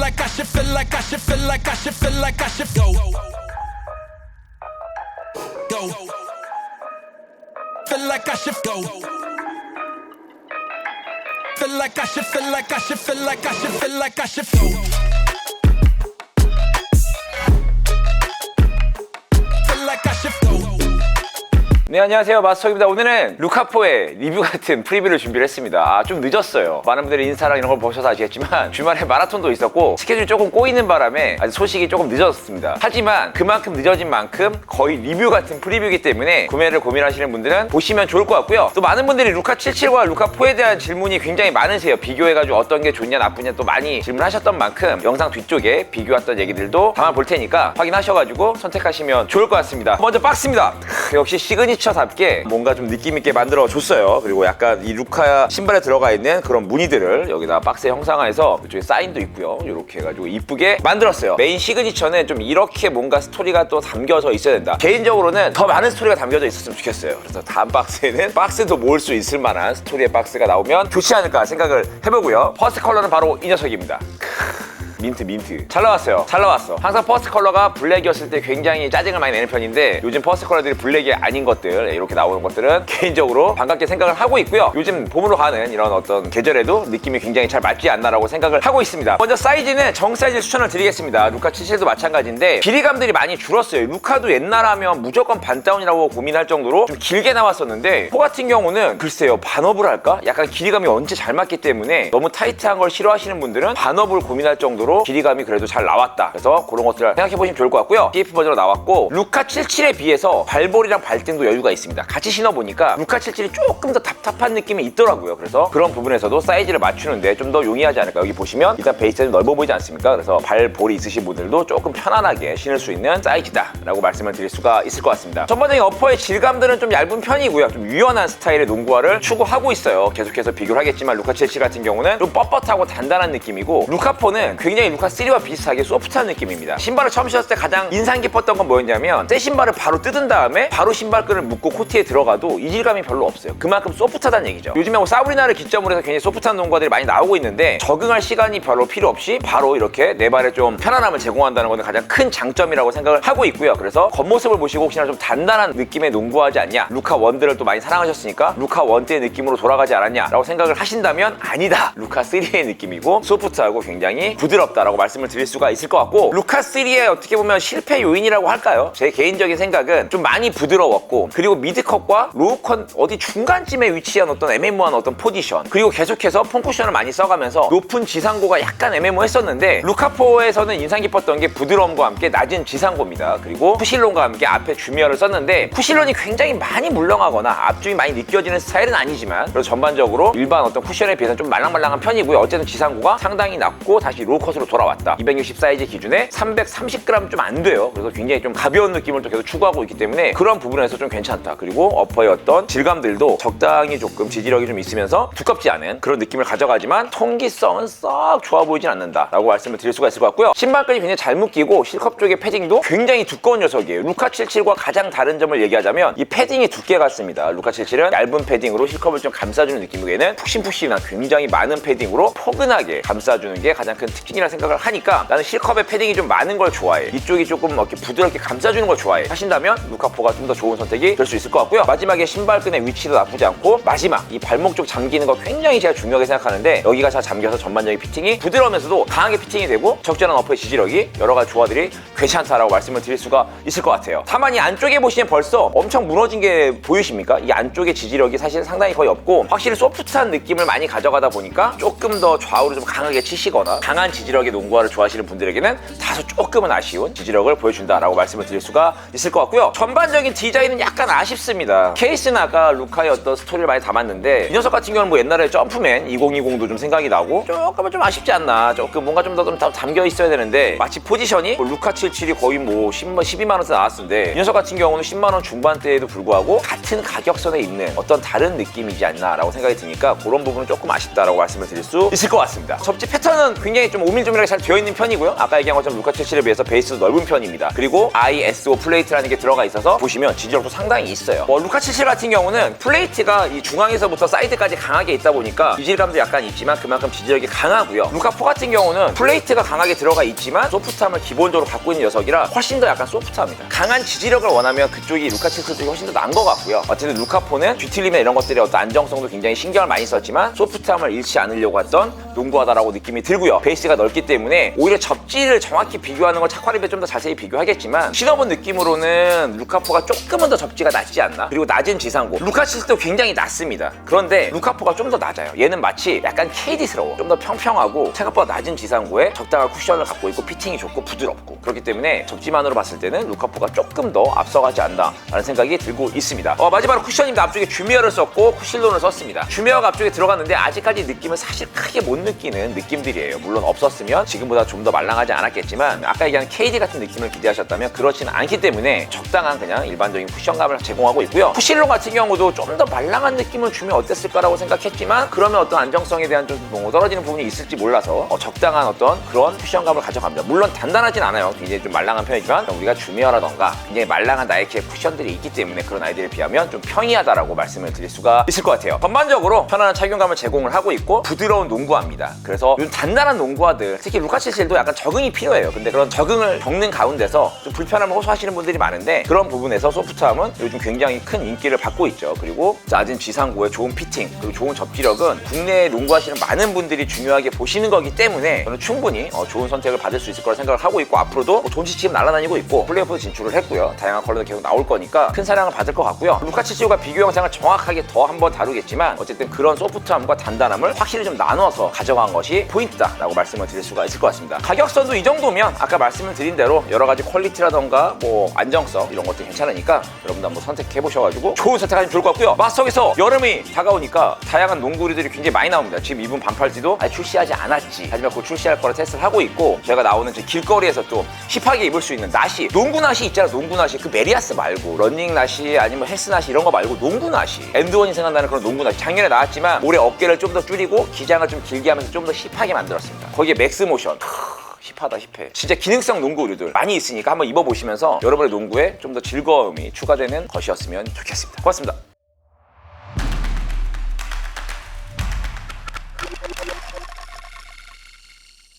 like I should feel like I should feel like I should feel like I should go. Go. Feel like I should go. Feel like I should feel like I should feel like I should feel like I should go. Feel like I should go. 네, 안녕하세요. 마스터입니다. 오늘은 루카포의 리뷰 같은 프리뷰를 준비를 했습니다. 좀 늦었어요. 많은 분들이 인스타랑 이런 걸 보셔서 아시겠지만 주말에 마라톤도 있었고 스케줄이 조금 꼬이는 바람에 아직 소식이 조금 늦었습니다. 하지만 그만큼 늦어진 만큼 거의 리뷰 같은 프리뷰이기 때문에 구매를 고민하시는 분들은 보시면 좋을 것 같고요. 또 많은 분들이 루카 77과 루카 4에 대한 질문이 굉장히 많으세요. 비교해가지고 어떤 게 좋냐 나쁘냐 또 많이 질문하셨던 만큼 영상 뒤쪽에 비교했던 얘기들도 담아볼 테니까 확인하셔가지고 선택하시면 좋을 것 같습니다. 먼저 박스입니다. 역시 시그니처답게 뭔가 좀 느낌있게 만들어줬어요. 그리고 약간 이 루카 신발에 들어가 있는 그런 무늬들을 여기다 박스에 형상화해서 그쪽에 사인도 있고요. 이렇게 해가지고 이쁘게 만들었어요. 메인 시그니처는 좀 이렇게 뭔가 스토리가 또 담겨져 있어야 된다. 개인적으로는 더 많은 스토리가 담겨져 있었으면 좋겠어요. 그래서 다음 박스에는 박스도 모을 수 있을 만한 스토리의 박스가 나오면 좋지 않을까 생각을 해보고요. 퍼스트 컬러는 바로 이 녀석입니다. 민트 잘 나왔어요. 잘 나왔어. 항상 퍼스트 컬러가 블랙이었을 때 굉장히 짜증을 많이 내는 편인데 요즘 퍼스트 컬러들이 블랙이 아닌 것들 이렇게 나오는 것들은 개인적으로 반갑게 생각을 하고 있고요. 요즘 봄으로 가는 이런 어떤 계절에도 느낌이 굉장히 잘 맞지 않나라고 생각을 하고 있습니다. 먼저 사이즈는 정 사이즈 추천을 드리겠습니다. 루카 77도 마찬가지인데 길이감들이 많이 줄었어요. 루카도 옛날 하면 무조건 반다운이라고 고민할 정도로 좀 길게 나왔었는데 4 같은 경우는 글쎄요 반업을 할까? 약간 길이감이 언제 잘 맞기 때문에 너무 타이트한 걸 싫어하시는 분들은 반업을 고민할 정도로 길이감이 그래도 잘 나왔다. 그래서 그런 것들을 생각해보시면 좋을 것 같고요. TF 버전으로 나왔고 루카 77에 비해서 발볼이랑 발등도 여유가 있습니다. 같이 신어보니까 루카 77이 조금 더 답답한 느낌이 있더라고요. 그래서 그런 부분에서도 사이즈를 맞추는데 좀 더 용이하지 않을까. 여기 보시면 일단 베이스는 넓어 보이지 않습니까? 그래서 발볼이 있으신 분들도 조금 편안하게 신을 수 있는 사이즈다 라고 말씀을 드릴 수가 있을 것 같습니다. 전반적인 어퍼의 질감들은 좀 얇은 편이고요. 좀 유연한 스타일의 농구화를 추구하고 있어요. 계속해서 비교를 하겠지만 루카 77 같은 경우는 좀 뻣뻣하고 단단한 느낌이고 루카 4는 굉장히 루카 3와 비슷하게 소프트한 느낌입니다. 신발을 처음 신었을 때 가장 인상 깊었던 건 뭐였냐면 새 신발을 바로 뜯은 다음에 바로 신발끈을 묶고 코트에 들어가도 이질감이 별로 없어요. 그만큼 소프트하다는 얘기죠. 요즘에 뭐 사브리나를 기점으로 해서 굉장히 소프트한 농구화들이 많이 나오고 있는데 적응할 시간이 별로 필요 없이 바로 이렇게 내 발에 좀 편안함을 제공한다는 것은 가장 큰 장점이라고 생각을 하고 있고요. 그래서 겉모습을 보시고 혹시나 좀 단단한 느낌의 농구화지 않냐, 루카 1들을 또 많이 사랑하셨으니까 루카 1때의 느낌으로 돌아가지 않았냐라고 생각을 하신다면 아니다. 루카 3의 느낌이고 소프트하고 굉장히 부드럽다라고 말씀을 드릴 수가 있을 것 같고 루카 3의 어떻게 보면 실패 요인이라고 할까요? 제 개인적인 생각은 좀 많이 부드러웠고 그리고 미드컷과 로우컷 어디 중간쯤에 위치한 어떤 애매모호한 어떤 포지션 그리고 계속해서 폼쿠션을 많이 써가면서 높은 지상고가 약간 애매모호했었는데 루카 4에서는 인상 깊었던 게 부드러움과 함께 낮은 지상고입니다. 그리고 푸실론과 함께 앞에 주미어를 썼는데 푸실론이 굉장히 많이 물렁하거나 앞줌이 많이 느껴지는 스타일은 아니지만 그래서 전반적으로 일반 어떤 쿠션에 비해서 좀 말랑말랑한 편이고요. 어쨌든 지상고가 상당히 낮고 다시 로우컷으로 돌아왔다. 260 사이즈 기준에 330g 좀 안 돼요. 그래서 굉장히 좀 가벼운 느낌을 또 계속 추구하고 있기 때문에 그런 부분에서 좀 괜찮다. 그리고 어퍼의 어떤 질감들도 적당히 조금 지지력이 좀 있으면서 두껍지 않은 그런 느낌을 가져가지만 통기성은 썩 좋아 보이진 않는다 라고 말씀을 드릴 수가 있을 것 같고요. 신발끈이 굉장히 잘 묶이고 실컵 쪽의 패딩도 굉장히 두꺼운 녀석이에요. 루카 77과 가장 다른 점을 얘기하자면 이 패딩이 두께 같습니다. 루카 77은 얇은 패딩으로 실컵을 좀 감싸주는 느낌이기에는 푹신푹신한 굉장히 많은 패딩으로 포근하게 감싸주는 게 가장 큰 특징이라 생각을 하니까 나는 실컵에 패딩이 좀 많은 걸 좋아해. 이쪽이 조금 이렇게 부드럽게 감싸주는 걸 좋아해 하신다면 루카 4가 좀 더 좋은 선택이 될 수 있을 것 같고요. 마지막에 신발끈의 위치도 나쁘지 않고 마지막 이 발목 쪽 잠기는 거 굉장히 제가 중요하게 생각하는데 여기가 잘 잠겨서 전반적인 피팅이 부드러우면서도 강하게 피팅이 되고 적절한 어퍼의 지지력이 여러 가지 조화들이 괜찮다라고 말씀을 드릴 수가 있을 것 같아요. 다만 이 안쪽에 보시면 벌써 엄청 무너진 게 보이십니까? 이 안쪽의 지지력이 사실 상당히 거의 없고 확실히 소프트한 느낌을 많이 가져가다 보니까 조금 더 좌우로 좀 강하게 치시거나 강한 지지력의 농구화를 좋아하시는 분들에게는 다소 조금은 아쉬운 지지력을 보여준다라고 말씀을 드릴 수가 있을 것 같고요. 전반적인 디자인은 약간 아쉽습니다. 케이스는 아까 루카의 어떤 스토리를 많이 담았는데 이 녀석 같은 경우는 뭐 옛날에 점프맨 2020도 좀 생각이 나고 조금은 좀 아쉽지 않나. 조금 뭔가 좀 더 담겨 있어야 되는데 마치 포지션이 뭐 루카 77이 거의 뭐 12만 원대 나왔는데 이 녀석 같은 경우는 10만 원 중반대에도 불구하고 같은 가격선에 있는 어떤 다른 느낌이지 않나라고 생각이 드니까 그런 부분은 조금 아쉽다라고 말씀을 드릴 수 있을 것 같습니다. 접지 패턴은 굉장히 좀 조밀조밀하게 잘 되어 있는 편이고요. 아까 얘기한 것처럼 루카 77에 비해서 베이스도 넓은 편입니다. 그리고 ISO 플레이트라는 게 들어가 있어서 보시면 지지력도 상당히 있어요. 루카 77 같은 경우는 플레이트가 이 중앙에서부터 사이드까지 강하게 있다 보니까 이질감도 약간 있지만 그만큼 지지력이 강하고요. 루카 4 같은 경우는 플레이트가 강하게 들어가 있지만 소프트함을 기본적으로 갖고 있는 녀석이라 훨씬 더 약간 소프트합니다. 강한 지지력을 원하면 그쪽이 루카 77 쪽이 훨씬 더 나은 것 같고요. 어쨌든 루카 4는 뒤틀림이나 이런 것들의 어떤 안정성도 굉장히 신경을 많이 썼지만 소프트함을 잃지 않으려고 했던 농구하다라고 느낌이 들고요. 베이스가 넓기 때문에 오히려 접지를 정확히 비교하는 걸 차크립에 좀 더 자세히 비교하겠지만 신어본 느낌으로는 루카 4가 조금은 더 접지가 낮지 않나. 그리고 낮은 지상고 루카 77도 굉장히 낮습니다. 그런데 루카 4가 좀 더 낮아요. 얘는 마치 약간 KD스러워. 좀 더 평평하고 생각보다 낮은 지상고에 적당한 쿠션을 갖고 있고 피팅이 좋고 부드럽고 그렇기 때문에 접지만으로 봤을 때는 루카 4가 조금 더 앞서가지 않나 라는 생각이 들고 있습니다. 마지막으로 쿠션입니다. 앞쪽에 주미어를 썼고 쿠실론을 썼습니다. 주미어가 앞쪽에 들어갔는데 아직까지 느낌은 사실 크게 못 느끼는 느낌들이에요. 물론 없었으면 지금보다 좀 더 말랑하지 않았겠지만 아까 얘기한 KD 같은 느낌을 기대하셨다면 그렇지는 않기 때문에 적당한 그냥 일반적인 쿠션감을 제공하고 있고요. 쿠실론 같은 경우도 좀 더 말랑한 느낌을 주면 어땠을까라고 생각했지만 그러면 어떤 안정성에 대한 좀 떨어지는 부분이 있을지 몰라서 적당한 어떤 그런 쿠션감을 가져갑니다. 물론 단단하진 않아요. 굉장히 좀 말랑한 편이지만 우리가 주미어라던가 굉장히 말랑한 나이키의 쿠션들이 있기 때문에 그런 아이들에 비하면 좀 평이하다라고 말씀을 드릴 수가 있을 것 같아요. 전반적으로 편안한 착용감을 제공을 하고 있고 부드러운 농구화입니다. 그래서 요즘 단단한 농구화들 특히 루카 77도 약간 적응이 필요해요. 근데 그런 적응을 겪는 가운데서 좀 불편함을 호소하시는 분들이 많은데 그런 부분에서 소프트함은 요즘 굉장히 큰 인기를 받고 있죠. 그리고 낮은 지상고에 좋은 피팅 그리고 좋은 접지력은 국내에 농구하시는 많은 분들이 중요하게 보시는 거기 때문에 저는 충분히 좋은 선택을 받을 수 있을 거라 생각을 하고 있고 앞으로도 돈치 지금 날아다니고 있고 플레이오프 진출을 했고요. 다양한 컬러도 계속 나올 거니까 큰 사랑을 받을 것 같고요. 루카 77과 비교 영상을 정확하게 더 한번 다루겠지만 어쨌든 그런 소프트함과 단단함을 확실히 좀 나눠서 가져간 것이 포인트다라고 말씀을 드릴 수가 있을 것 같습니다. 가격선도 이 정도면 아까 말씀을 드린 대로 여러 가지 퀄리티라던가 뭐 안정성 이런 것도 괜찮으니까 여러분도 한번 선택해 보셔가지고 좋은 선택하시면 좋을 것 같고요. 마스터에서 여름이 다가오니까 다양한 농구류들이 굉장히 많이 나옵니다. 지금 입은 반팔티도 아직 출시하지 않았지 하지만 곧 출시할 거라 테스트를 하고 있고 저희가 나오는 길거리에서 좀 힙하게 입을 수 있는 나시 농구 나시 있잖아. 농구 나시 그 메리아스 말고 러닝 나시 아니면 헬스 나시 이런 거 말고 농구 나시 엔드원이 생각나는 그런 농구 나시 작년에 나왔지만 올해 어깨를 좀 더 줄이고 기장을 좀 길게 하면서 좀 더 힙하게 만들었습니다. 거기에 맥스 모션 힙하다 힙해. 진짜 기능성 농구 의류들 많이 있으니까 한번 입어보시면서 여러분의 농구에 좀 더 즐거움이 추가되는 것이었으면 좋겠습니다. 고맙습니다.